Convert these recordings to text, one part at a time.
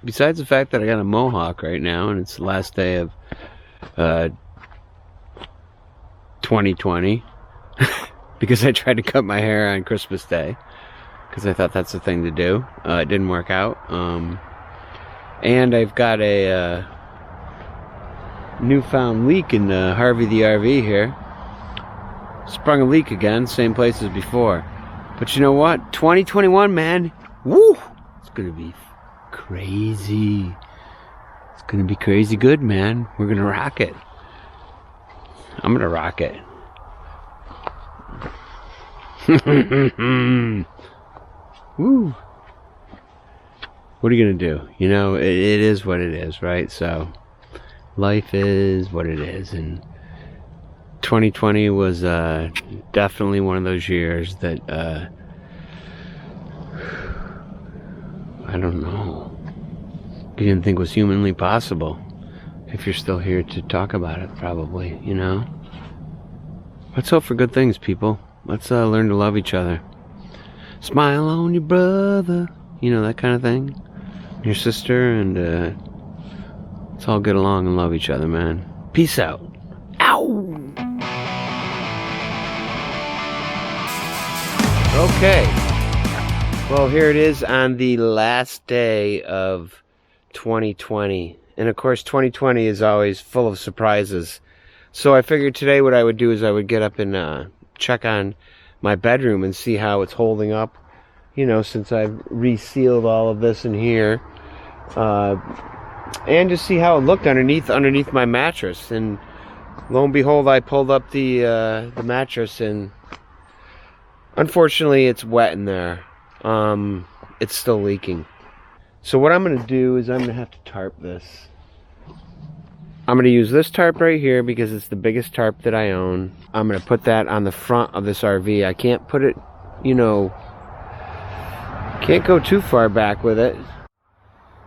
Besides the fact that I got a mohawk right now, and it's the last day of 2020, because I tried to cut my hair on Christmas Day, because I thought that's the thing to do. It didn't work out. And I've got a newfound leak in HaRVey the RV here. Sprung a leak again, same place as before. But you know what? 2021, man. Woo! It's gonna be crazy. It's gonna be crazy good, man. We're gonna rock it. I'm gonna rock it. Woo! What are you gonna do? You know, it is what it is, right? So life is what it is, and 2020 was definitely one of those years that I don't know, you didn't think was humanly possible. If you're still here to talk about it, probably, you know. Let's hope for good things, people. Let's learn to love each other. Smile on your brother, you know, that kind of thing. Your sister, and let's all get along and love each other, man. Peace out. Ow! Okay. Well, here it is on the last day of 2020. And of course, 2020 is always full of surprises. So I figured today what I would do is I would get up and check on my bedroom and see how it's holding up. You know, since I've resealed all of this in here. And just see how it looked underneath my mattress. And lo and behold, I pulled up the mattress, and unfortunately it's wet in there. It's still leaking. So what I'm going to do is I'm going to have to tarp this. I'm going to use this tarp right here because it's the biggest tarp that I own. I'm going to put that on the front of this RV. I can't put it, you know, can't go too far back with it.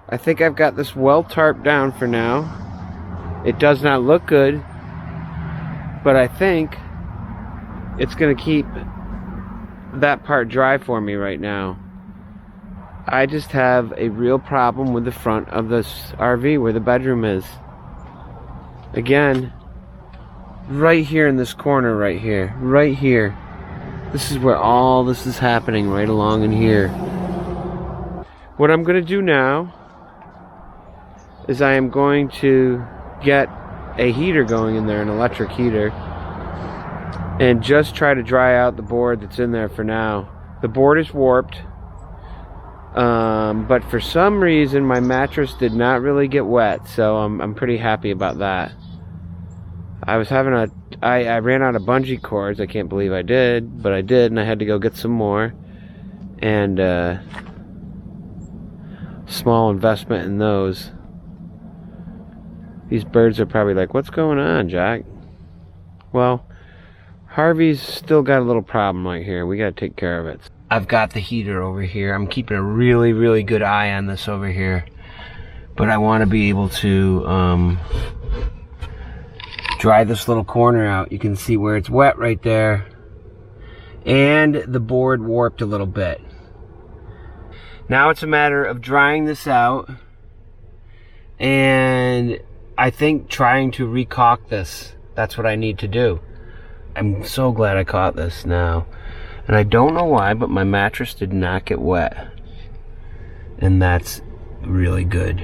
I think I've got this well tarped down for now. It does not look good, but I think it's going to keep that part dry for me right now. I just have a real problem with the front of this RV where the bedroom is. Again, right here in this corner right here. Right here. This is where all this is happening, right along in here. What I'm going to do now is I am going to get a heater going in there, an electric heater, and just try to dry out the board that's in there for now. The board is warped, but for some reason my mattress did not really get wet, so I'm pretty happy about that. I was having I ran out of bungee cords. I can't believe I did, but I did, and I had to go get some more. And small investment in those. These birds are probably like, what's going on, Jack? Well, HaRVey's still got a little problem right here. We gotta take care of it. I've got the heater over here. I'm keeping a really, really good eye on this over here. But I want to be able to dry this little corner out. You can see where it's wet right there. And the board warped a little bit. Now it's a matter of drying this out. And I think trying to re-caulk this. That's what I need to do. I'm so glad I caught this now. And I don't know why, but my mattress did not get wet. And that's really good.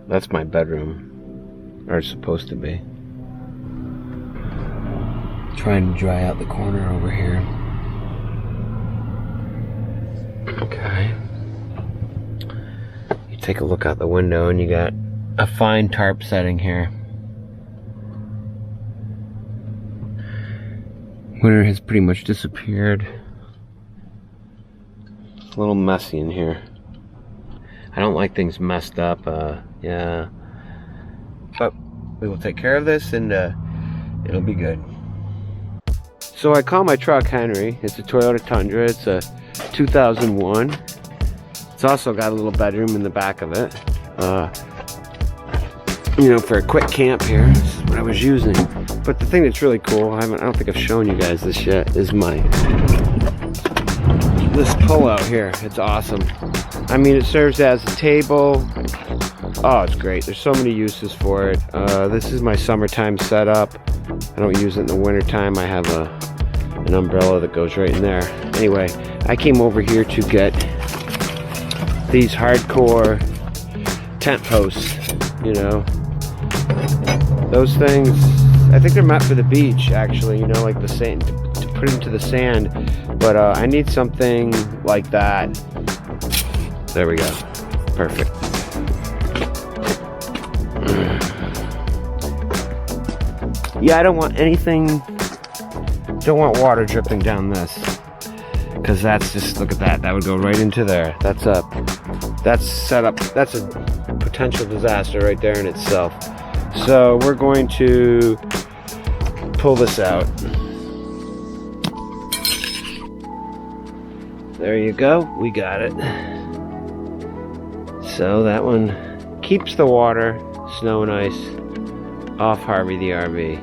That's my bedroom. Or it's supposed to be. Trying to dry out the corner over here. Okay. You take a look out the window and you got a fine tarp setting here. Winter has pretty much disappeared. It's a little messy in here. I don't like things messed up, yeah. But we will take care of this and it'll be good. So I call my truck Henry. It's a Toyota Tundra. It's a 2001. It's also got a little bedroom in the back of it. You know, for a quick camp here, this is what I was using. But the thing that's really cool, I don't think I've shown you guys this yet, is this pull-out here. It's awesome. I mean, it serves as a table. Oh, it's great. There's so many uses for it. This is my summertime setup. I don't use it in the wintertime. I have an umbrella that goes right in there. Anyway, I came over here to get these hardcore tent posts, you know. Those things, I think they're meant for the beach, actually, you know, like the sand, to put into the sand. But I need something like that. There we go. Perfect. Yeah, I don't want anything, don't want water dripping down this. Because that's just, look at that, that would go right into there. That's set up, that's a potential disaster right there in itself. So we're going to pull this out. There you go, we got it. So that one keeps the water, snow and ice, off HaRVey the RV.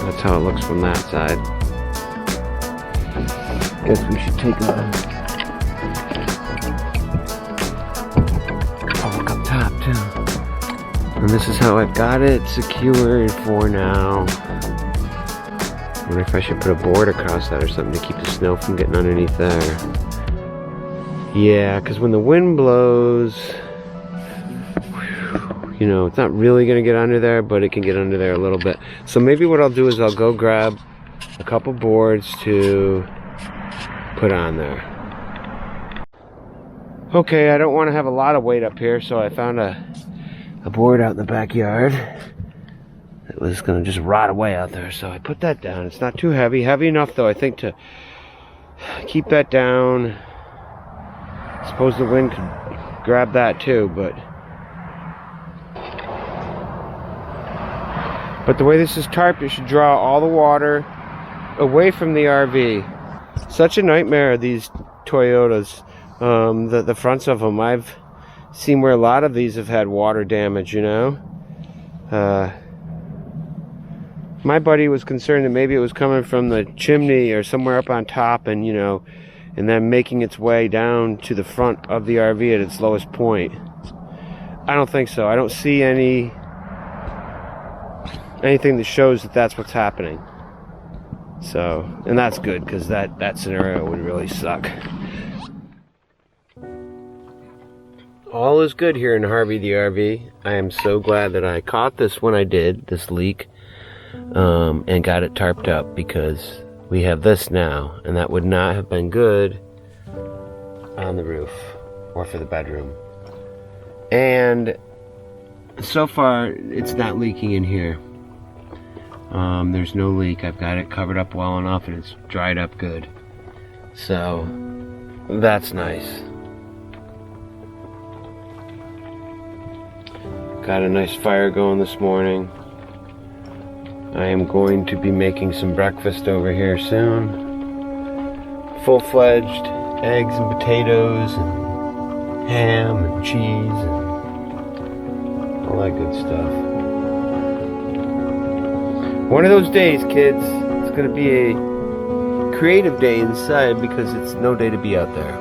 That's how it looks from that side. Guess we should take a look up top too. And this is how I've got it secured for now. I wonder if I should put a board across that or something to keep the snow from getting underneath there. Yeah, because when the wind blows, you know, it's not really going to get under there, but it can get under there a little bit. So maybe what I'll do is I'll go grab a couple boards to put on there. Okay, I don't want to have a lot of weight up here, so I found a board out in the backyard. It was going to just rot away out there, so I put that down. It's not too heavy. Heavy enough, though, I think, to keep that down. I suppose the wind could grab that, too, but the way this is tarped, it should draw all the water away from the RV. Such a nightmare, these Toyotas. The fronts of them. I've seen where a lot of these have had water damage, you know. My buddy was concerned that maybe it was coming from the chimney or somewhere up on top, and you know, and then making its way down to the front of the RV at its lowest point. I don't think so. I don't see anything that shows that that's what's happening. So, and that's good, because that scenario would really suck. All is good here in HaRVey the RV. I am so glad that I caught this when I did, this leak. And got it tarped up, because we have this now, and that would not have been good on the roof or for the bedroom. And so far it's not leaking in here. There's no leak. I've got it covered up well enough, and it's dried up good, so that's nice. Got a nice fire going this morning. I am going to be making some breakfast over here soon. Full-fledged eggs and potatoes and ham and cheese and all that good stuff. One of those days, kids, it's going to be a creative day inside, because it's no day to be out there.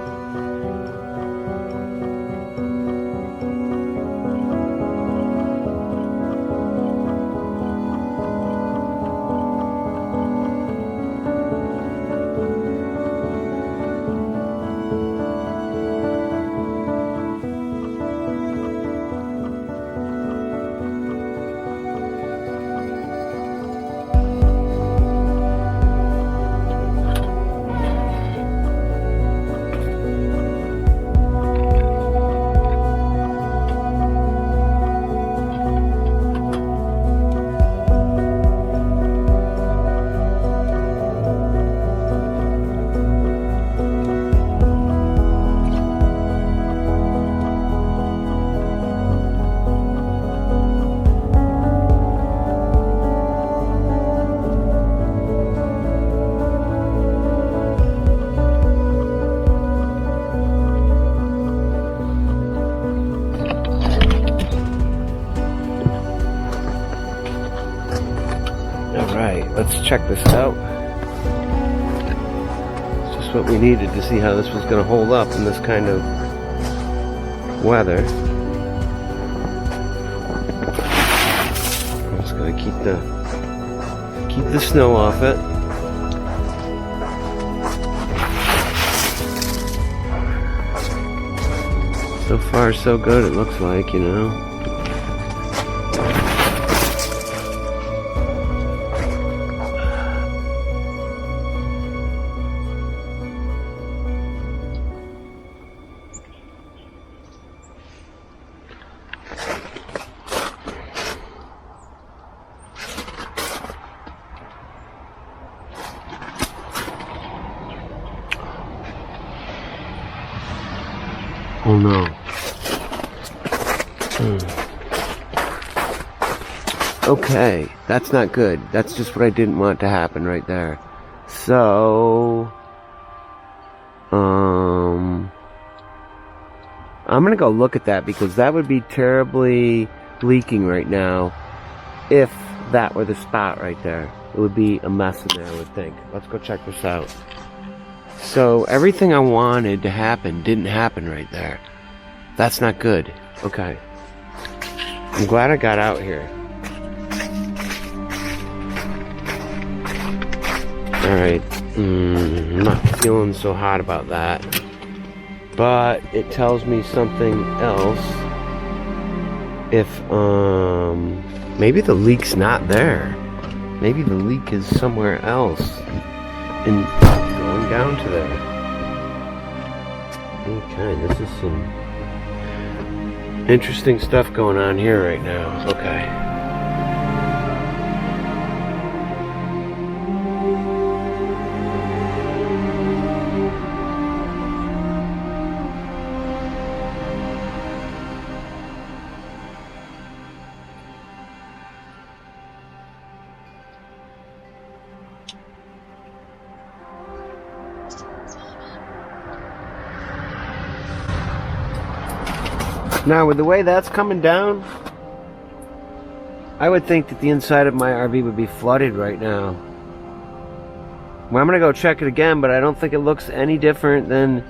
let's check this out. It's just what we needed to see how this was going to hold up in this kind of weather. I'm just going to keep the snow off it. So far, so good, it looks like, you know. Oh no. Okay, that's not good. That's just what I didn't want to happen right there. So, I'm gonna go look at that because that would be terribly leaking right now if that were the spot right there. It would be a mess in there, I would think. Let's go check this out. So, everything I wanted to happen didn't happen right there. That's not good. Okay. I'm glad I got out here. Alright. I'm not feeling so hot about that. But it tells me something else. If, maybe the leak's not there. Maybe the leak is somewhere else. And going down to there. Okay, this is some interesting stuff going on here right now. Okay. Now, with the way that's coming down, I would think that the inside of my RV would be flooded right now. Well, I'm going to go check it again, but I don't think it looks any different than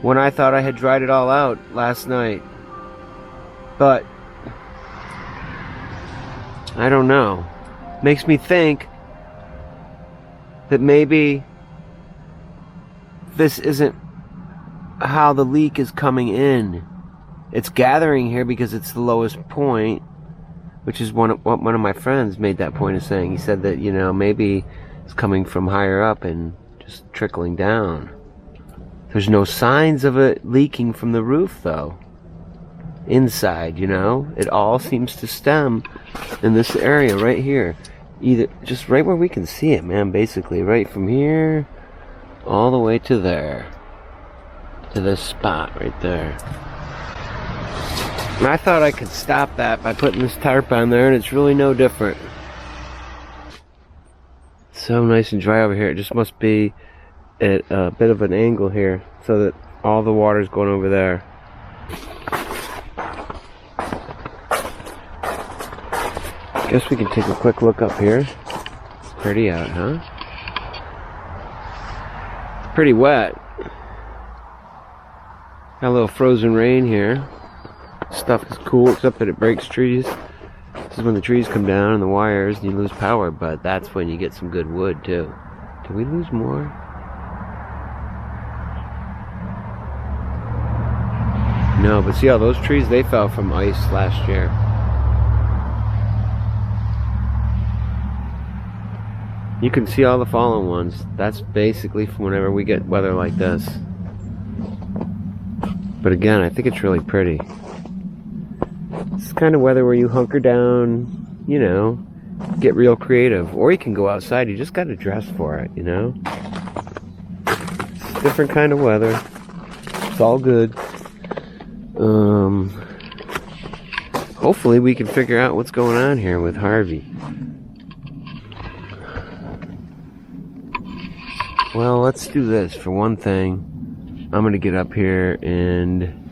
when I thought I had dried it all out last night. But I don't know. Makes me think that maybe this isn't how the leak is coming in. It's gathering here because it's the lowest point, which is what one of my friends made that point of saying. He said that, you know, maybe it's coming from higher up and just trickling down. There's no signs of it leaking from the roof, though. Inside, you know, it all seems to stem in this area right here. Either just right where we can see it, man, basically. Right from here all the way to there. To this spot right there. And I thought I could stop that by putting this tarp on there, and it's really no different. So nice and dry over here. It just must be at a bit of an angle here, so that all the water's going over there. Guess we can take a quick look up here. Pretty out, huh? Pretty wet. Got a little frozen rain here. Stuff is cool, except that it breaks trees. This is when the trees come down and the wires and you lose power, but that's when you get some good wood too. Did we lose more? No, but see all those trees? They fell from ice last year. You can see all the fallen ones. That's basically from whenever we get weather like this. But again, I think it's really pretty. It's the kind of weather where you hunker down, you know, get real creative. Or you can go outside, you just got to dress for it, you know? It's a different kind of weather. It's all good. Hopefully we can figure out what's going on here with HaRVey. Well, let's do this. For one thing, I'm going to get up here and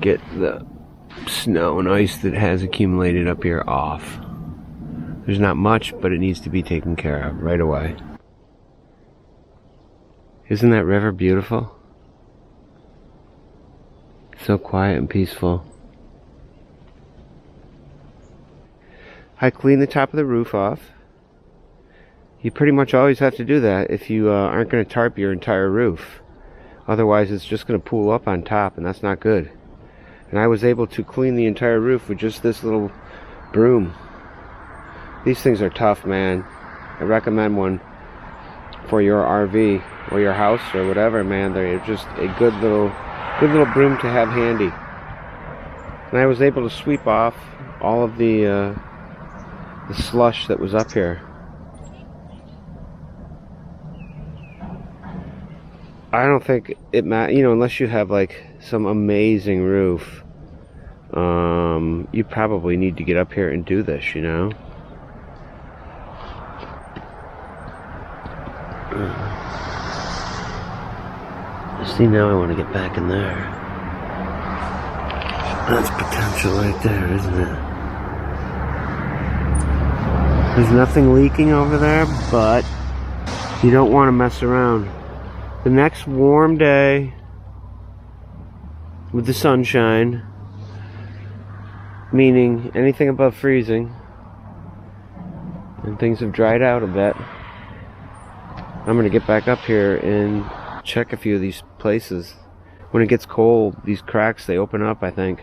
get the snow and ice that has accumulated up here off. There's not much, but it needs to be taken care of right away. Isn't that river beautiful? So quiet and peaceful. I cleaned the top of the roof off. You pretty much always have to do that if you aren't going to tarp your entire roof. Otherwise it's just going to pool up on top, and that's not good. And I was able to clean the entire roof with just this little broom. These things are tough, man. I recommend one for your RV or your house or whatever, man. They're just a good little broom to have handy. And I was able to sweep off all of the slush that was up here. I don't think it matters, unless you have like some amazing roof. You probably need to get up here and do this, See, now I want to get back in there. That's potential right there, isn't it? There's nothing leaking over there, but you don't want to mess around. The next warm day with the sunshine, meaning anything above freezing, and things have dried out a bit, I'm going to get back up here and check a few of these places. When it gets cold, these cracks, they open up, I think.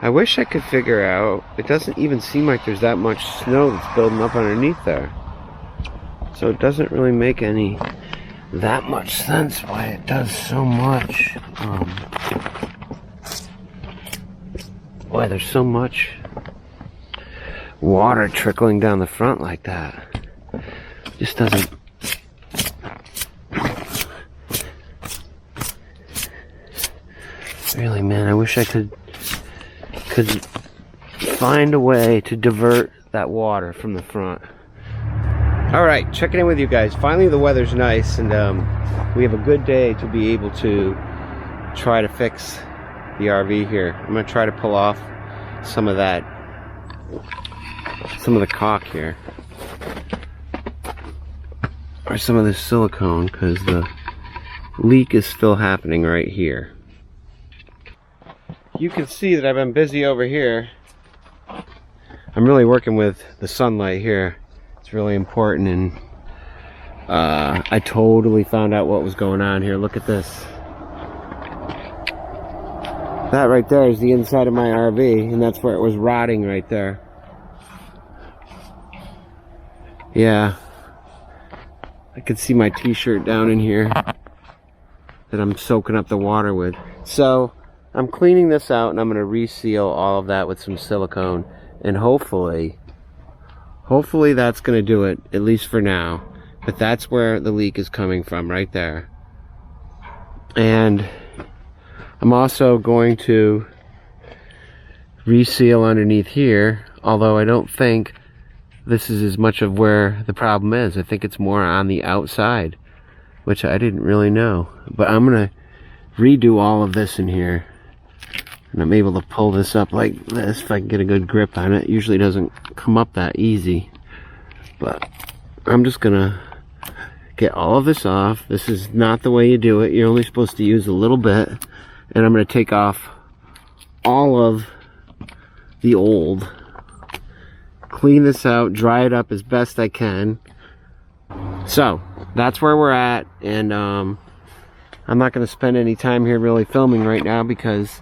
I wish I could figure out, it doesn't even seem like there's that much snow that's building up underneath there. So it doesn't really make that much sense why it does so much. Why there's so much water trickling down the front like that. Just doesn't. Really, man, I wish I could find a way to divert that water from the front. Alright, checking in with you guys. Finally the weather's nice, and we have a good day to be able to try to fix the RV here. I'm going to try to pull off some of the caulk here. Or some of this silicone, because the leak is still happening right here. You can see that I've been busy over here. I'm really working with the sunlight here. It's really important, and I totally found out what was going on here. Look at this. That right there is the inside of my RV, and that's where it was rotting right there. Yeah. I could see my t-shirt down in here that I'm soaking up the water with. So I'm cleaning this out, and I'm going to reseal all of that with some silicone, and hopefully that's going to do it, at least for now. But that's where the leak is coming from, right there. And I'm also going to reseal underneath here, although I don't think this is as much of where the problem is. I think it's more on the outside, which I didn't really know. But I'm going to redo all of this in here. And I'm able to pull this up like this if I can get a good grip on it. It usually doesn't come up that easy. But I'm just gonna get all of this off. This is not the way you do it. You're only supposed to use a little bit. And I'm gonna take off all of the old. Clean this out, dry it up as best I can. So, that's where we're at. And I'm not gonna spend any time here really filming right now because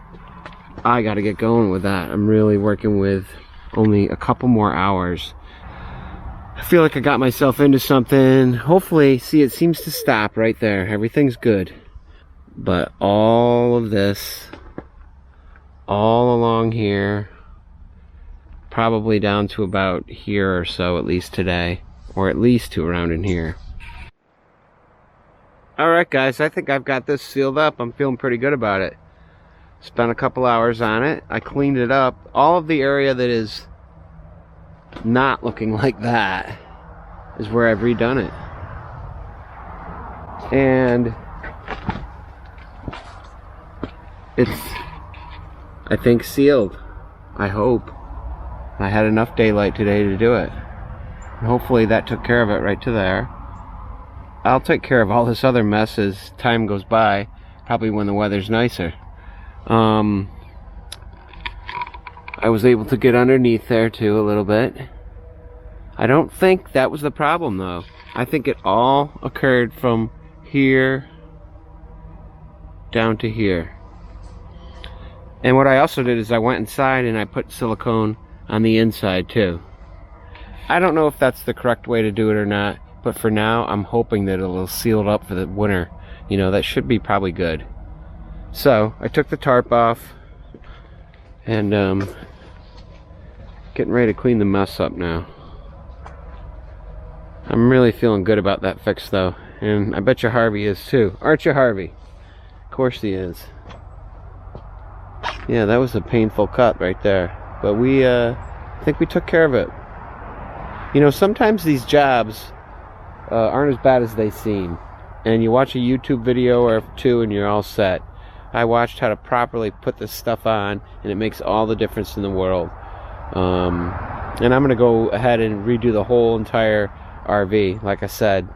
I gotta get going with that. I'm really working with only a couple more hours. I feel like I got myself into something. Hopefully, see, it seems to stop right there. Everything's good. But all of this, all along here, probably down to about here or so, at least today. Or at least to around in here. Alright guys, I think I've got this sealed up. I'm feeling pretty good about it. Spent a couple hours on it. I cleaned it up. All of the area that is not looking like that is where I've redone it. And it's, I think, sealed. I hope. I had enough daylight today to do it. And hopefully that took care of it right to there. I'll take care of all this other mess as time goes by, probably when the weather's nicer. I was able to get underneath there too a little bit. I don't think that was the problem though. I think it all occurred from here down to here. And what I also did is I went inside and I put silicone on the inside too. I don't know if that's the correct way to do it or not, but for now I'm hoping that it'll seal it up for the winter. You know, that should be probably good. So I took the tarp off and getting ready to clean the mess up now. I'm really feeling good about that fix though, and I bet you HaRVey is too. Aren't you, HaRVey? Of course he is. Yeah, that was a painful cut right there, but we I think we took care of it. You know, sometimes these jobs aren't as bad as they seem, and you watch a YouTube video or two and you're all set. I watched how to properly put this stuff on, and it makes all the difference in the world. And I'm gonna go ahead and redo the whole entire RV, like I said,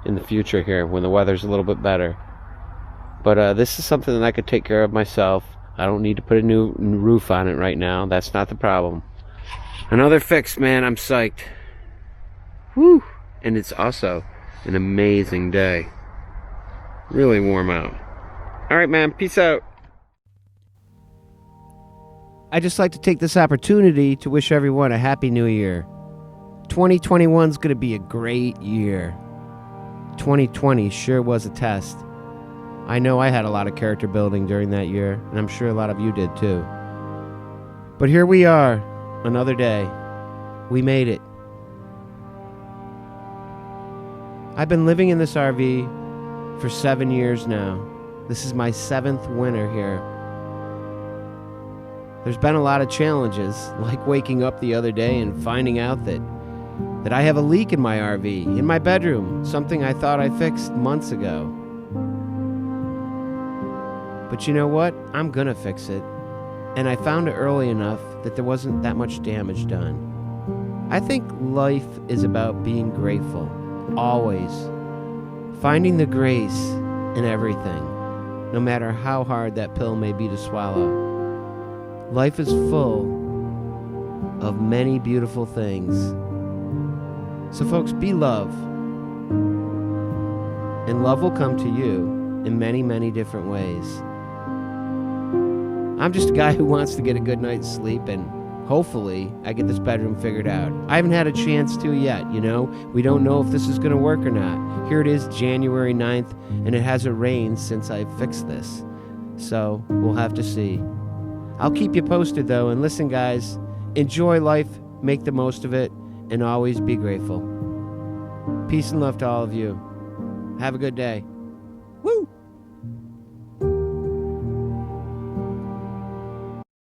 in the future here when the weather's a little bit better. But this is something that I could take care of myself. I don't need to put a new roof on it right now. That's not the problem. Another fix, man. I'm psyched. Woo! And it's also an amazing day. Really warm out. Alright, man. Peace out. I'd just like to take this opportunity to wish everyone a happy new year. 2021 is going to be a great year. 2020 sure was a test. I know I had a lot of character building during that year, and I'm sure a lot of you did too. But here we are, another day. We made it. I've been living in this RV for 7 years now. This is my 7th winter here. There's been a lot of challenges, like waking up the other day and finding out that I have a leak in my RV, in my bedroom, something I thought I fixed months ago. But you know what? I'm gonna fix it. And I found it early enough that there wasn't that much damage done. I think life is about being grateful, always. Finding the grace in everything, no matter how hard that pill may be to swallow. Life is full of many beautiful things. So folks, be love. And love will come to you in many, many different ways. I'm just a guy who wants to get a good night's sleep, and hopefully I get this bedroom figured out. I haven't had a chance to yet, you know. We don't know if this is going to work or not. Here it is, January 9th, and it hasn't rained since I fixed this. So we'll have to see. I'll keep you posted though, and listen guys, enjoy life, make the most of it, and always be grateful. Peace and love to all of you. Have a good day. Woo!